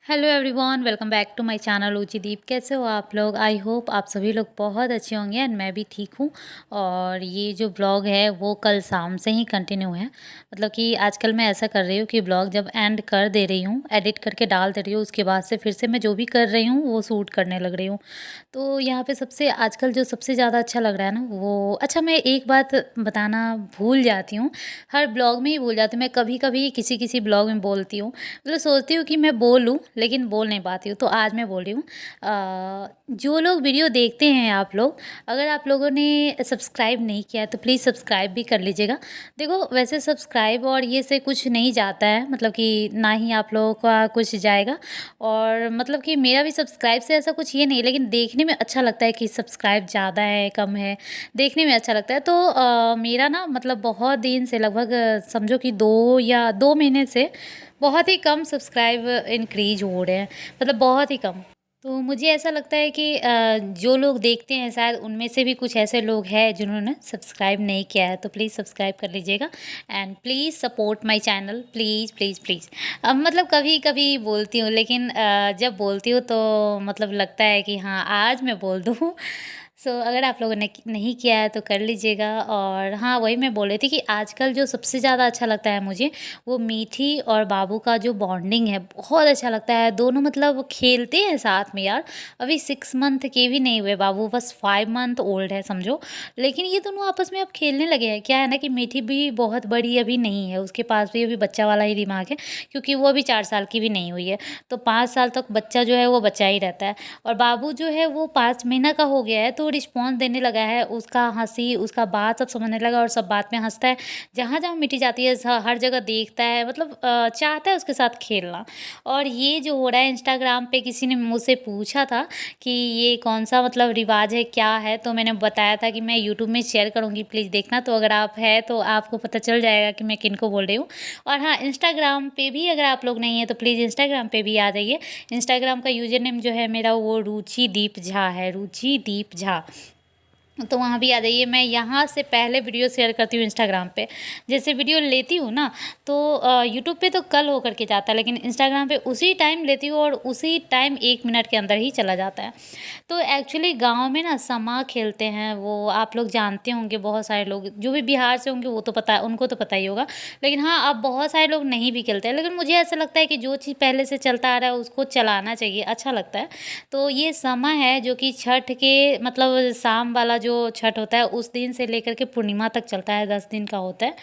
Hello everyone, welcome back to my channel Ruchideep. कैसे हो आप लोग? आई होप आप सभी लोग बहुत अच्छे होंगे एंड मैं भी ठीक हूँ। और ये जो ब्लॉग है वो कल शाम से ही कंटिन्यू है। मतलब कि आजकल मैं ऐसा कर रही हूँ कि ब्लॉग जब एंड कर दे रही हूँ, एडिट करके डाल दे रही हूँ, उसके बाद से फिर से मैं जो भी कर रही हूँ वो शूट करने लग रही हूँ। तो यहाँ पे सबसे आजकल जो सबसे ज़्यादा अच्छा लग रहा है ना वो अच्छा, मैं एक बात बताना भूल जाती हूँ। हर ब्लॉग में ही भूल जाती हूँ। मैं कभी कभी किसी किसी ब्लॉग में बोलती हूँ, मतलब सोचती हूँ कि मैं बोलूँ लेकिन बोल नहीं पाती हूँ। तो आज मैं बोल रही हूँ, जो लोग वीडियो देखते हैं आप लोग, अगर आप लोगों ने सब्सक्राइब नहीं किया है तो प्लीज़ सब्सक्राइब भी कर लीजिएगा। देखो, वैसे सब्सक्राइब और ये से कुछ नहीं जाता है, मतलब कि ना ही आप लोगों का कुछ जाएगा। और मतलब कि मेरा भी सब्सक्राइब से ऐसा कुछ ये नहीं, लेकिन देखने में अच्छा लगता है कि सब्सक्राइब ज़्यादा है कम है, देखने में अच्छा लगता है। तो मेरा ना मतलब बहुत दिन से, लगभग समझो कि 2 महीने से बहुत ही कम सब्सक्राइब इंक्रीज हो रहे हैं, मतलब बहुत ही कम। तो मुझे ऐसा लगता है कि जो लोग देखते हैं शायद उनमें से भी कुछ ऐसे लोग हैं जिन्होंने सब्सक्राइब नहीं किया है, तो प्लीज़ सब्सक्राइब कर लीजिएगा and please support my channel, please please please. अब मतलब कभी कभी बोलती हूँ, लेकिन जब बोलती हूँ तो मतलब लगता है कि हाँ, आज मैं बोल दूँ। सो अगर आप लोगों ने नहीं किया है तो कर लीजिएगा। और हाँ, वही मैं बोल रही थी कि आजकल जो सबसे ज़्यादा अच्छा लगता है मुझे, वो मीठी और बाबू का जो बॉन्डिंग है बहुत अच्छा लगता है। दोनों मतलब खेलते हैं साथ में यार। अभी 6 मंथ के भी नहीं हुए बाबू, बस 5 मंथ ओल्ड है समझो। लेकिन ये दोनों आपस में अब खेलने लगे हैं। क्या है ना कि मीठी भी बहुत बड़ी अभी नहीं है, उसके पास भी अभी बच्चा वाला ही दिमाग है, क्योंकि वो अभी 4 साल की भी नहीं हुई है। तो 5 साल तक बच्चा जो है वो बच्चा ही रहता है। और बाबू जो है वो 5 महीना का हो गया है, तो रिस्पॉन्स देने लगा है। उसका हंसी, उसका बात सब समझने लगा और सब बात में हंसता है। जहाँ जहाँ मिट्टी जाती है हर जगह देखता है, मतलब चाहता है उसके साथ खेलना। और ये जो हो रहा है, इंस्टाग्राम पे किसी ने मुझसे पूछा था कि ये कौन सा मतलब रिवाज है, क्या है, तो मैंने बताया था कि मैं यूट्यूब में शेयर करूँगी, प्लीज़ देखना। तो अगर आप है तो आपको पता चल जाएगा कि मैं किनको बोल रही हूँ। और हाँ, इंस्टाग्राम पे भी अगर आप लोग नहीं है तो प्लीज़ इंस्टाग्राम पे भी आ जाइए। इंस्टाग्राम का यूज़र नेम जो है मेरा वो रुचिदीप झा है, रुचिदीप झा। तो वहाँ भी आ जाइए। मैं यहाँ से पहले वीडियो शेयर करती हूँ इंस्टाग्राम पे। जैसे वीडियो लेती हूँ ना, तो यूट्यूब पे तो कल हो करके जाता है, लेकिन इंस्टाग्राम पे उसी टाइम लेती हूँ और उसी टाइम 1 मिनट के अंदर ही चला जाता है। तो एक्चुअली गाँव में ना समा खेलते हैं, वो आप लोग जानते होंगे। बहुत सारे लोग जो भी बिहार से होंगे वो तो पता, उनको तो पता ही होगा। लेकिन हाँ, अब बहुत सारे लोग नहीं भी खेलते हैं, लेकिन मुझे ऐसा लगता है कि जो चीज़ पहले से चलता आ रहा है उसको चलाना चाहिए, अच्छा लगता है। तो ये समा है जो कि छठ के मतलब शाम वाला जो छठ होता है उस दिन से लेकर के पूर्णिमा तक चलता है, 10 दिन का होता है।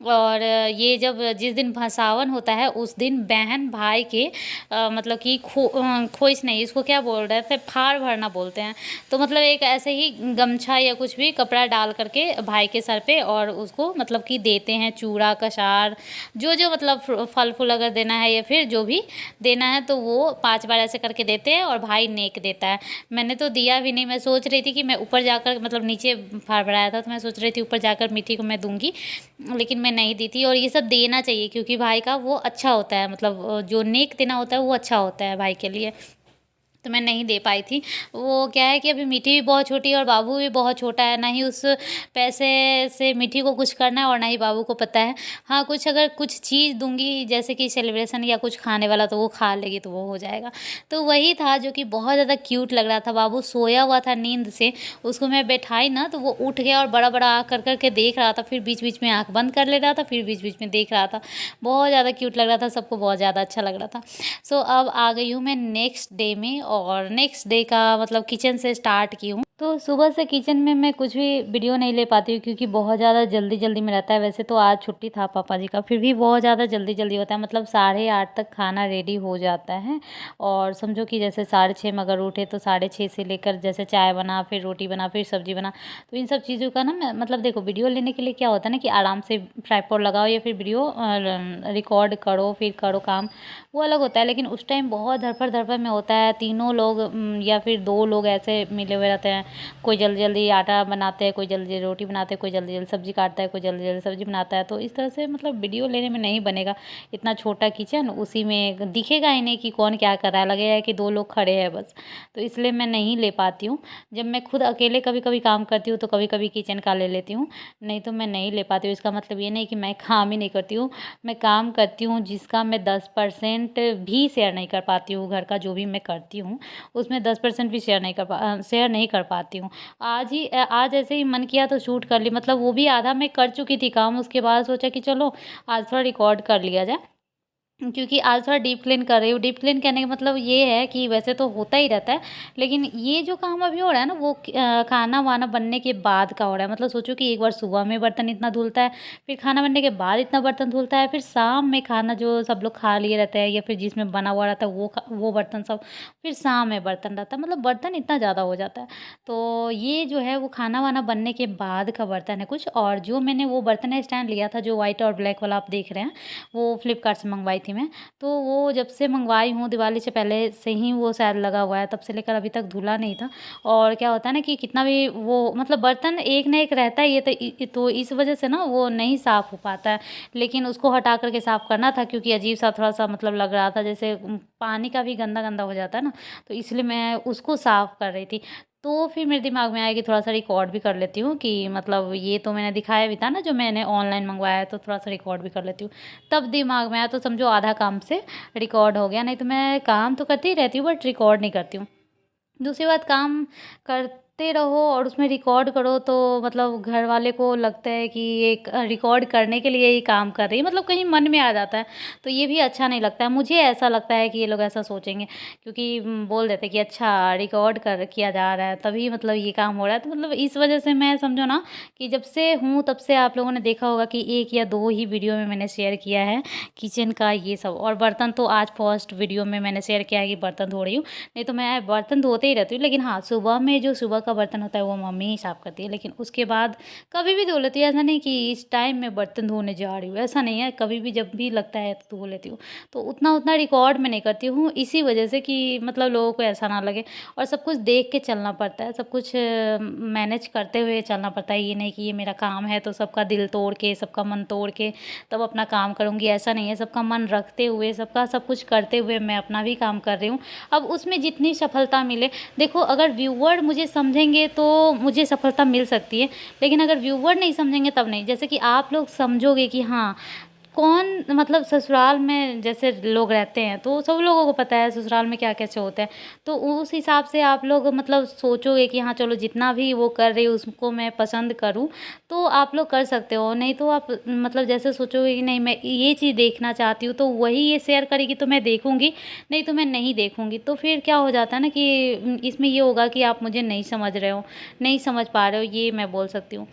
और ये जब जिस दिन भसावन होता है उस दिन बहन भाई के मतलब कि खोइच नहीं, इसको क्या बोल रहे थे, फाड़ भरना बोलते हैं। तो मतलब एक ऐसे ही गमछा या कुछ भी कपड़ा डाल करके भाई के सर पे, और उसको मतलब कि देते हैं चूड़ा कसार, जो जो मतलब फल फूल अगर देना है या फिर जो भी देना है, तो वो 5 बार ऐसे करके देते हैं और भाई नेक देता है। मैंने तो दिया भी नहीं, मैं सोच रही थी कि मैं ऊपर जाकर, मतलब नीचे फाड़ भराया था तो मैं सोच रही थी ऊपर जाकर मीठी को मैं दूंगी, लेकिन मैं नहीं दी थी। और ये सब देना चाहिए क्योंकि भाई का वो अच्छा होता है, मतलब जो नेक देना होता है वो अच्छा होता है भाई के लिए। तो मैं नहीं दे पाई थी। वो क्या है कि अभी मीठी भी बहुत छोटी है और बाबू भी बहुत छोटा है, ना ही उस पैसे से मीठी को कुछ करना है और ना ही बाबू को पता है। हाँ, कुछ अगर कुछ चीज़ दूँगी जैसे कि सेलिब्रेशन या कुछ खाने वाला, तो वो खा लेगी तो वो हो जाएगा। तो वही था जो कि बहुत ज़्यादा क्यूट लग रहा था। बाबू सोया हुआ था नींद से, उसको मैं बैठाई ना तो वो उठ गया और बड़ा-बड़ा आँख कर के देख रहा था, फिर बीच-बीच में आँख बंद कर ले रहा था, फिर बीच-बीच में देख रहा था। बहुत ज़्यादा क्यूट लग रहा था, सबको बहुत ज़्यादा अच्छा लग रहा था। सो अब आ गई हूँ मैं नेक्स्ट डे में, और नेक्स्ट डे का मतलब किचन से स्टार्ट की हूँ। तो सुबह से किचन में मैं कुछ भी वीडियो नहीं ले पाती हूँ क्योंकि बहुत ज़्यादा जल्दी जल्दी में रहता है। वैसे तो आज छुट्टी था पापा जी का, फिर भी बहुत ज़्यादा जल्दी जल्दी होता है, मतलब 8:30 तक खाना रेडी हो जाता है। और समझो कि जैसे 6:30 में अगर उठे तो 6:30 से लेकर जैसे चाय बना, फिर रोटी बना, फिर सब्जी बना। तो इन सब चीज़ों का ना मतलब देखो, वीडियो लेने के लिए क्या होता है ना कि आराम से ट्राइपॉड लगाओ या फिर वीडियो रिकॉर्ड करो, फिर करो काम, वो अलग होता है। लेकिन उस टाइम बहुत धड़फड़ धड़फड़ में होता है, तीनों लोग या फिर 2 लोग ऐसे मिले हुए रहते हैं, कोई जल्दी जल्दी आटा बनाते हैं, कोई जल्दी जल्दी रोटी बनाते हैं, कोई जल्दी जल्दी सब्ज़ी काटता है, कोई जल्दी जल्दी सब्ज़ी बनाता है। तो इस तरह से मतलब वीडियो लेने में नहीं बनेगा। इतना छोटा किचन, उसी में दिखेगा ही नहीं कि कौन क्या कर रहा है, लगेगा कि 2 लोग खड़े हैं बस। तो इसलिए मैं नहीं ले पाती हूँ। जब मैं खुद अकेले कभी-कभी काम करती हूँ तो कभी-कभी किचन का ले लेती हूँ, नहीं तो मैं नहीं ले पाती हूँ। इसका मतलब ये नहीं कि मैं काम ही नहीं करती हूँ, मैं काम करती हूँ जिसका मैं 10% भी शेयर नहीं कर पाती हूँ। घर का जो भी मैं करती हूँ, उसमें 10% भी शेयर नहीं कर पाती हूँ। आज ऐसे ही मन किया तो शूट कर ली, मतलब वो भी आधा मैं कर चुकी थी काम, उसके बाद सोचा कि चलो आज थोड़ा रिकॉर्ड कर लिया जाए। क्योंकि आज थोड़ा डीप क्लीन कर रही हूँ। डीप क्लीन करने का मतलब ये है कि वैसे तो होता ही रहता है, लेकिन ये जो काम अभी हो रहा है ना, वो खाना-वाना बनने के बाद का हो रहा है। मतलब सोचो कि एक बार सुबह में बर्तन इतना धुलता है, फिर खाना बनने के बाद इतना बर्तन धुलता है, फिर शाम में खाना जो सब लोग खा लिए रहते हैं या फिर जिसमें बना हुआ रहता है वो बर्तन सब, फिर शाम में बर्तन रहता है। मतलब बर्तन इतना ज़्यादा हो जाता है। तो ये जो है वो खाना-वाना बनने के बाद का बर्तन है कुछ, और जो मैंने वो बर्तन स्टैंड लिया था जो व्हाइट और ब्लैक वाला आप देख रहे हैं, वो फ्लिपकार्ट से मंगवाई थी मैं। तो वो जब से मंगवाई हूँ, दिवाली से पहले से ही वो शायद लगा हुआ है, तब से लेकर अभी तक धुला नहीं था। और क्या होता है ना कि कितना भी वो मतलब बर्तन एक ना एक रहता ही है, तो इस वजह से ना वो नहीं साफ़ हो पाता है। लेकिन उसको हटा कर के साफ़ करना था, क्योंकि अजीब-सा थोड़ा-सा मतलब लग रहा था, जैसे पानी का भी गंदा-गंदा हो जाता है ना, तो इसलिए मैं उसको साफ़ कर रही थी। तो फिर मेरे दिमाग में आया कि थोड़ा-सा रिकॉर्ड भी कर लेती हूँ, कि मतलब ये तो मैंने दिखाया भी था ना जो मैंने ऑनलाइन मंगवाया है, तो थोड़ा-सा रिकॉर्ड भी कर लेती हूँ। तब दिमाग में आया, तो समझो आधा काम से रिकॉर्ड हो गया, नहीं तो मैं काम तो करती ही रहती हूँ बट रिकॉर्ड नहीं करती हूँ। दूसरी बात, काम करते रहो और उसमें रिकॉर्ड करो तो मतलब घर वाले को लगता है कि ये रिकॉर्ड करने के लिए ही काम कर रही है, मतलब कहीं मन में आ जाता है, तो ये भी अच्छा नहीं लगता है। मुझे ऐसा लगता है कि ये लोग ऐसा सोचेंगे, क्योंकि बोल देते हैं कि अच्छा रिकॉर्ड कर किया जा रहा है तभी मतलब ये काम हो रहा है। तो मतलब इस वजह से मैं समझो ना कि जब से हूँ तब से आप लोगों ने देखा होगा कि 1 या 2 ही वीडियो में मैंने शेयर किया है किचन का ये सब, और बर्तन तो आज फर्स्ट वीडियो में मैंने शेयर किया है कि बर्तन धो रही हूँ। नहीं तो मैं बर्तन धोते ही रहती हूँ, लेकिन हाँ, सुबह में जो सुबह का बर्तन होता है वो मम्मी ही साफ़ करती है, लेकिन उसके बाद कभी भी धो लेती है। ऐसा नहीं कि इस टाइम मैं बर्तन धोने जा रही हूँ, ऐसा नहीं है। कभी भी जब भी लगता है तो धो लेती हूँ। तो उतना रिकॉर्ड मैं नहीं करती हूँ, इसी वजह से कि मतलब लोगों को ऐसा ना लगे, और सब कुछ देख के चलना पड़ता है, सब कुछ मैनेज करते हुए चलना पड़ता है। ये नहीं कि ये मेरा काम है तो सबका दिल तोड़ के, सबका मन तोड़ के तब अपना काम करूँगी, ऐसा नहीं है। सबका मन रखते हुए, सबका सब कुछ करते हुए मैं अपना भी काम कर रही हूँ। अब उसमें जितनी सफलता मिले, देखो अगर व्यूअर मुझे समझेंगे तो मुझे सफलता मिल सकती है, लेकिन अगर व्यूअर नहीं समझेंगे तब नहीं। जैसे कि आप लोग समझोगे कि हाँ, कौन मतलब ससुराल में जैसे लोग रहते हैं तो सब लोगों को पता है ससुराल में क्या कैसे होता है, तो उस हिसाब से आप लोग मतलब सोचोगे कि हाँ चलो जितना भी वो कर रही है उसको मैं पसंद करूँ, तो आप लोग कर सकते हो। नहीं तो आप मतलब जैसे सोचोगे कि नहीं मैं ये चीज़ देखना चाहती हूँ तो वही ये शेयर करेगी तो मैं देखूँगी, नहीं तो मैं नहीं देखूँगी। तो फिर क्या हो जाता है ना कि इसमें ये होगा कि आप मुझे नहीं समझ रहे हो, नहीं समझ पा रहे हो, ये मैं बोल सकती हूँ।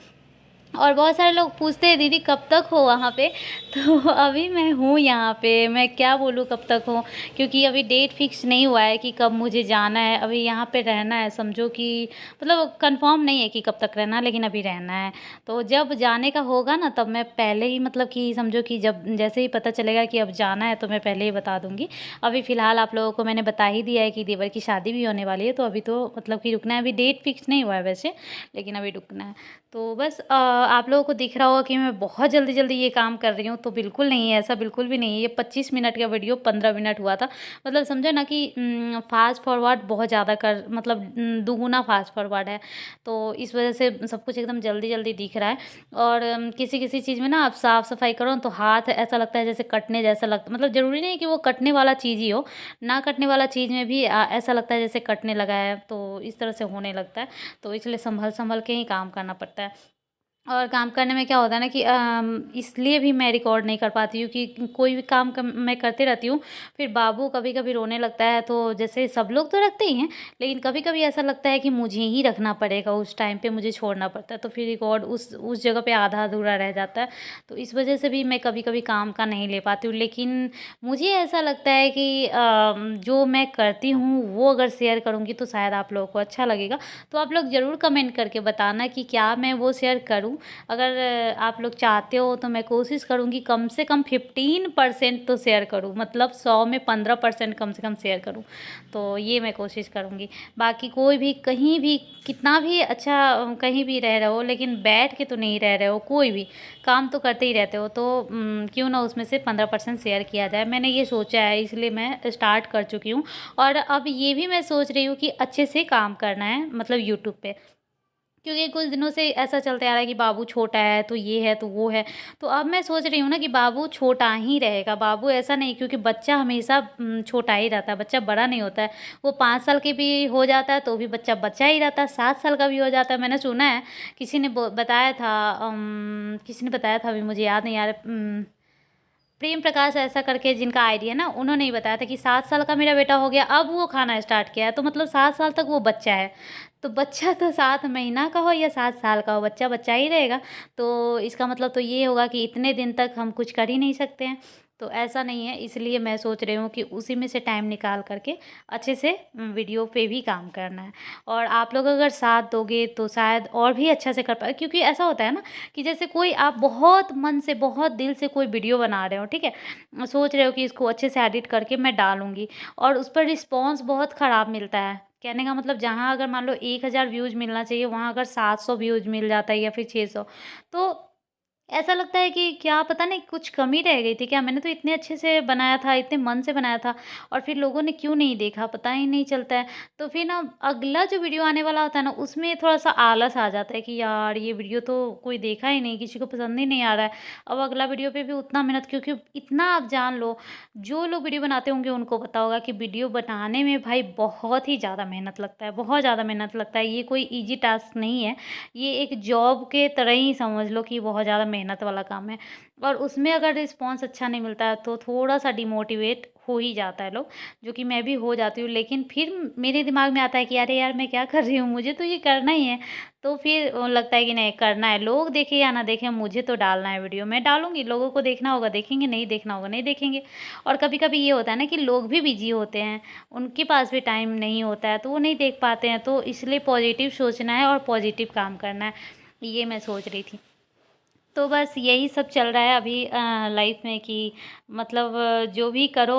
और बहुत सारे लोग पूछते हैं दीदी कब तक हो वहाँ पे? तो अभी मैं हूँ यहाँ पे, मैं क्या बोलूँ कब तक हूँ, क्योंकि अभी डेट फिक्स नहीं हुआ है कि कब मुझे जाना है। अभी यहाँ पे रहना है, समझो कि मतलब कंफर्म नहीं है कि कब तक रहना है, लेकिन अभी रहना है। तो जब जाने का होगा ना तब मैं पहले ही मतलब कि समझो कि जब जैसे ही पता चलेगा कि अब जाना है तो मैं पहले ही बता दूँगी। अभी फ़िलहाल आप लोगों को मैंने बता ही दिया है कि देवर की शादी भी होने वाली है, तो अभी तो मतलब कि रुकना है। अभी डेट फिक्स नहीं हुआ है वैसे, लेकिन अभी रुकना है। तो बस आप लोगों को दिख रहा होगा कि मैं बहुत जल्दी-जल्दी ये काम कर रही हूँ, तो बिल्कुल नहीं है, ऐसा बिल्कुल भी नहीं है। ये 25 मिनट का वीडियो 15 मिनट हुआ था। मतलब समझो ना कि फ़ास्ट फॉरवर्ड बहुत ज़्यादा कर मतलब दुगुना फ़ास्ट फॉरवर्ड है। तो इस वज़ह से सब कुछ एकदम जल्दी-जल्दी दिख रहा है, और किसी-किसी चीज़ में ना आप साफ-सफाई करो तो हाथ ऐसा लगता है जैसे कटने जैसा लगता है। मतलब ज़रूरी नहीं है कि वो कटने वाला चीज़ ही हो, ना कटने वाला चीज़ में भी ऐसा लगता है जैसे कटने लगा है, तो इस तरह से होने लगता है। तो इसलिए सँभल-सँभल के ही काम करना पड़ता है। और काम करने में क्या होता है ना कि इसलिए भी मैं रिकॉर्ड नहीं कर पाती हूँ कि कोई भी काम मैं करते रहती हूँ, फिर बाबू कभी-कभी रोने लगता है, तो जैसे सब लोग तो रखते ही हैं, लेकिन कभी-कभी ऐसा लगता है कि मुझे ही रखना पड़ेगा, उस टाइम पे मुझे छोड़ना पड़ता है, तो फिर रिकॉर्ड उस जगह पे आधा-अधूरा रह जाता है। तो इस वजह से भी मैं कभी-कभी काम का नहीं ले पाती हूँ, लेकिन मुझे ऐसा लगता है कि जो मैं करती हूँ वो अगर शेयर करूँगी तो शायद आप लोगों को अच्छा लगेगा। तो आप लोग ज़रूर कमेंट करके बताना कि क्या मैं वो शेयर करूँ करूँ। अगर आप लोग चाहते हो तो मैं कोशिश करूँगी कम से कम 15% तो शेयर करूँ, मतलब 100 में 15% कम से कम शेयर करूँ। तो ये मैं कोशिश करूँगी। बाकी कोई भी कहीं भी कितना भी अच्छा कहीं भी रह रहे हो, लेकिन बैठ के तो नहीं रह रहे हो, कोई भी काम तो करते ही रहते हो, तो क्यों ना उसमें से 15% शेयर किया जाए। मैंने ये सोचा है, इसलिए मैं स्टार्ट कर चुकी हूँ। और अब ये भी मैं सोच रही हूँ कि अच्छे से काम करना है, मतलब यूट्यूब पे, क्योंकि कुछ दिनों से ऐसा चलते आ रहा है कि बाबू छोटा है तो ये है तो वो है। तो अब मैं सोच रही हूँ ना कि बाबू छोटा ही रहेगा। बाबू ऐसा नहीं, क्योंकि बच्चा हमेशा छोटा ही रहता है, बच्चा बड़ा नहीं होता है। वो 5 साल के भी हो जाता है तो भी बच्चा बच्चा ही रहता है, 7 साल का भी हो जाता है। मैंने सुना है, किसी ने बताया था, किसी ने बताया था, अभी मुझे याद नहीं आ रहा, प्रेम प्रकाश ऐसा करके जिनका आईडी है ना, उन्होंने ही बताया था कि 7 साल का मेरा बेटा हो गया, अब वो खाना स्टार्ट किया है। तो मतलब 7 साल तक वो बच्चा है। तो बच्चा तो 7 महीना का हो या 7 साल का हो, बच्चा बच्चा ही रहेगा। तो इसका मतलब तो ये होगा कि इतने दिन तक हम कुछ कर ही नहीं सकते हैं। तो ऐसा नहीं है, इसलिए मैं सोच रही हूँ कि उसी में से टाइम निकाल करके अच्छे से वीडियो पे भी काम करना है। और आप लोग अगर साथ दोगे तो शायद और भी अच्छा से कर पाए, क्योंकि ऐसा होता है ना कि जैसे कोई आप बहुत मन से, बहुत दिल से कोई वीडियो बना रहे हो, ठीक है, सोच रहे हो कि इसको अच्छे से एडिट करके मैं डालूँगी, और उस पर रिस्पॉन्स बहुत ख़राब मिलता है। कहने का मतलब, जहाँ अगर मान लो 1000 व्यूज़ मिलना चाहिए, वहाँ अगर 700 व्यूज़ मिल जाता है या फिर 600, तो ऐसा लगता है कि क्या पता नहीं कुछ कमी रह गई थी क्या? मैंने तो इतने अच्छे से बनाया था, इतने मन से बनाया था, और फिर लोगों ने क्यों नहीं देखा, पता ही नहीं चलता है। तो फिर ना अगला जो वीडियो आने वाला होता है ना, उसमें थोड़ा-सा आलस आ जाता है कि यार ये वीडियो तो कोई देखा ही नहीं, किसी को पसंद ही नहीं आ रहा है। अब अगला वीडियो पे भी उतना मेहनत, क्योंकि इतना आप जान लो, जो लोग वीडियो बनाते होंगे उनको पता होगा कि वीडियो बनाने में भाई बहुत ही ज़्यादा मेहनत लगता है, बहुत ज़्यादा मेहनत लगता है। ये कोई ईज़ी टास्क नहीं है। ये एक जॉब के तरह ही समझ लो कि बहुत ज़्यादा मेहनत वाला काम है। और उसमें अगर रिस्पॉन्स अच्छा नहीं मिलता है तो थोड़ा-सा डिमोटिवेट हो ही जाता है लोग, जो कि मैं भी हो जाती हूँ। लेकिन फिर मेरे दिमाग में आता है कि अरे यार, मैं क्या कर रही हूँ? मुझे तो ये करना ही है। तो फिर लगता है कि नहीं, करना है। लोग देखें या ना देखें, मुझे तो डालना है वीडियो। मैं डालूँगी, लोगों को देखना होगा देखेंगे, नहीं देखना होगा नहीं देखेंगे। और कभी-कभी ये होता है ना कि लोग भी बिज़ी होते हैं, उनके पास भी टाइम नहीं होता है, तो वो नहीं देख पाते हैं। तो इसलिए पॉज़िटिव सोचना है और पॉज़िटिव काम करना है, ये मैं सोच रही थी। तो बस यही सब चल रहा है अभी लाइफ में, कि मतलब जो भी करो,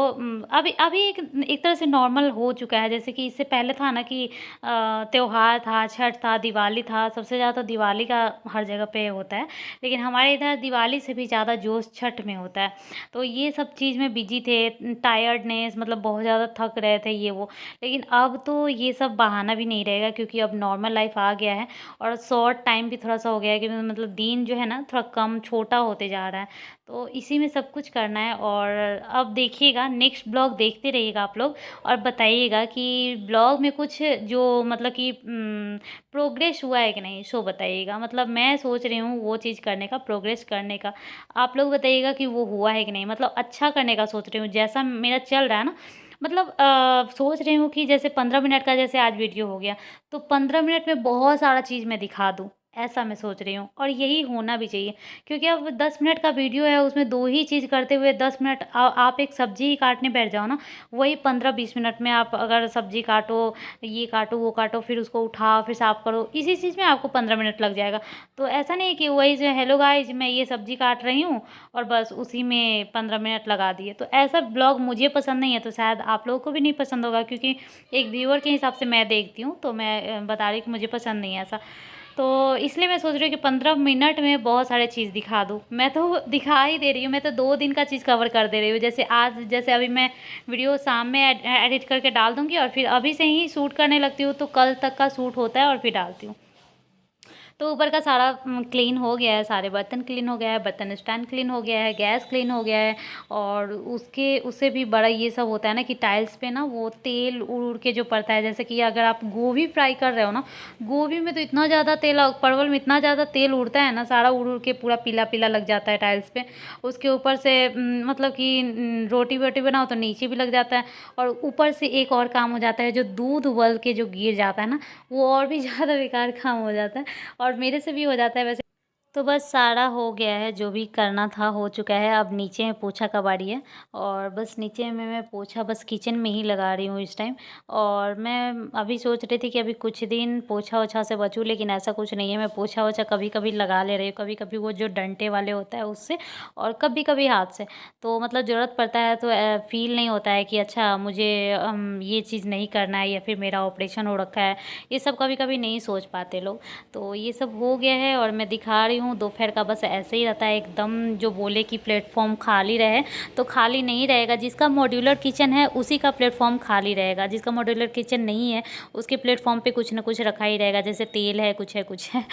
अभी अभी एक एक तरह से नॉर्मल हो चुका है। जैसे कि इससे पहले था ना कि त्योहार था, छठ था, दिवाली था, सबसे ज़्यादा तो दिवाली का हर जगह पे होता है, लेकिन हमारे इधर दिवाली से भी ज़्यादा जोश छठ में होता है। तो ये सब चीज़ में बिजी थे, टायर्डनेस, मतलब बहुत ज़्यादा थक रहे थे ये वो। लेकिन अब तो ये सब बहाना भी नहीं रहेगा, क्योंकि अब नॉर्मल लाइफ आ गया है, और शॉर्ट टाइम भी थोड़ा सा हो गया है कि मतलब दिन जो है ना थोड़ा कम छोटा होते जा रहा है। तो इसी में सब कुछ करना है। और अब देखिएगा, नेक्स्ट ब्लॉग देखते रहिएगा आप लोग, और बताइएगा कि ब्लॉग में कुछ जो मतलब कि प्रोग्रेस हुआ है कि नहीं, सो बताइएगा। मतलब मैं सोच रही हूँ वो चीज़ करने का, प्रोग्रेस करने का। आप लोग बताइएगा कि वो हुआ है कि नहीं, मतलब अच्छा करने का सोच रही हूँ, जैसा मेरा चल रहा है ना। मतलब सोच रही हूँ कि जैसे 15 मिनट का जैसे आज वीडियो हो गया, तो 15 मिनट में बहुत सारा चीज़ मैं दिखा दूँ, ऐसा मैं सोच रही हूँ। और यही होना भी चाहिए, क्योंकि अब 10 मिनट का वीडियो है, उसमें 2 ही चीज़ करते हुए 10 मिनट आप एक सब्ज़ी ही काटने बैठ जाओ ना, वही 15-20 मिनट में आप अगर सब्ज़ी काटो, ये काटो, वो काटो, फिर उसको उठाओ, फिर साफ़ करो, इसी चीज़ में आपको 15 मिनट लग जाएगा। तो ऐसा नहीं है कि वही जो हेलो गाइस मैं ये सब्ज़ी काट रही हूँ और बस उसी में 15 मिनट लगा दिए। तो ऐसा ब्लॉग मुझे पसंद नहीं है, तो शायद आप लोगों को भी नहीं पसंद होगा, क्योंकि एक व्यूअर के हिसाब से मैं देखती हूँ, तो मैं बता रही हूँ कि मुझे पसंद नहीं है ऐसा। तो इसलिए मैं सोच रही हूँ कि 15 मिनट में बहुत सारे चीज़ दिखा दूँ। मैं तो दिखा ही दे रही हूँ, मैं तो 2 दिन का चीज़ कवर कर दे रही हूँ। जैसे आज, जैसे अभी मैं वीडियो शाम में एडिट करके डाल दूँगी, और फिर अभी से ही शूट करने लगती हूँ, तो कल तक का शूट होता है और फिर डालती हूँ। तो ऊपर का सारा क्लीन हो गया है, सारे बर्तन क्लीन हो गया है, बर्तन स्टैंड क्लीन हो गया है, गैस क्लीन हो गया है। और उससे भी बड़ा ये सब होता है ना कि टाइल्स पे ना वो तेल उड़ उड़ के जो पड़ता है। जैसे कि अगर आप गोभी फ्राई कर रहे हो ना, गोभी में तो इतना ज़्यादा तेल, परवल में इतना ज़्यादा तेल उड़ता है ना, सारा उड़ उड़ के पूरा पीला पीला लग जाता है टाइल्स पे। उसके ऊपर से मतलब कि रोटी वोटी बनाओ तो नीचे भी लग जाता है। और ऊपर से एक और काम हो जाता है, जो दूध उबल के जो गिर जाता है ना, वो और भी ज़्यादा बेकार काम हो जाता है, और मेरे से भी हो जाता है वैसे। तो बस सारा हो गया है, जो भी करना था हो चुका है। अब नीचे में पोछा का बारी है और बस नीचे में मैं पोछा बस किचन में ही लगा रही हूँ इस टाइम। और मैं अभी सोच रही थी कि अभी कुछ दिन पोछा-ओछा से बचूँ, लेकिन ऐसा कुछ नहीं है। मैं पोछा-ओछा कभी-कभी लगा ले रही हूँ, कभी-कभी वो जो डंडे वाले होता है उससे, और कभी-कभी हाथ से। तो मतलब ज़रूरत पड़ता है तो फ़ील नहीं होता है कि अच्छा मुझे ये चीज़ नहीं करना है या फिर मेरा ऑपरेशन हो रखा है। ये सब कभी-कभी नहीं सोच पाते लोग। तो ये सब हो गया है और मैं दिखा रही हूँ। दोपहर का बस ऐसे ही रहता है एकदम, जो बोले कि प्लेटफ़ॉर्म खाली रहे तो खाली नहीं रहेगा। जिसका मॉड्यूलर किचन है उसी का प्लेटफ़ॉर्म खाली रहेगा, जिसका मॉड्यूलर किचन नहीं है उसके प्लेटफ़ॉर्म पे कुछ ना कुछ रखा ही रहेगा, जैसे तेल है, कुछ है, कुछ है।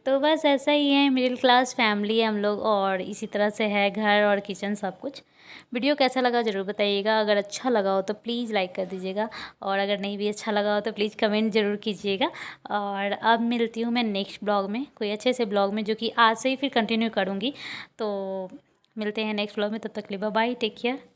तो बस ऐसा ही है, मिडिल क्लास फैमिली है हम लोग और इसी तरह से है घर और किचन सब कुछ। वीडियो कैसा लगा ज़रूर बताइएगा। अगर अच्छा लगा हो तो प्लीज़ लाइक कर दीजिएगा, और अगर नहीं भी अच्छा लगा हो तो प्लीज़ कमेंट ज़रूर कीजिएगा। और अब मिलती हूँ मैं नेक्स्ट ब्लॉग में, कोई अच्छे से ब्लॉग में, जो कि आज से ही फिर कंटिन्यू करूँगी। तो मिलते हैं नेक्स्ट ब्लॉग में, तब तक के लिए बाय बाय, टेक केयर।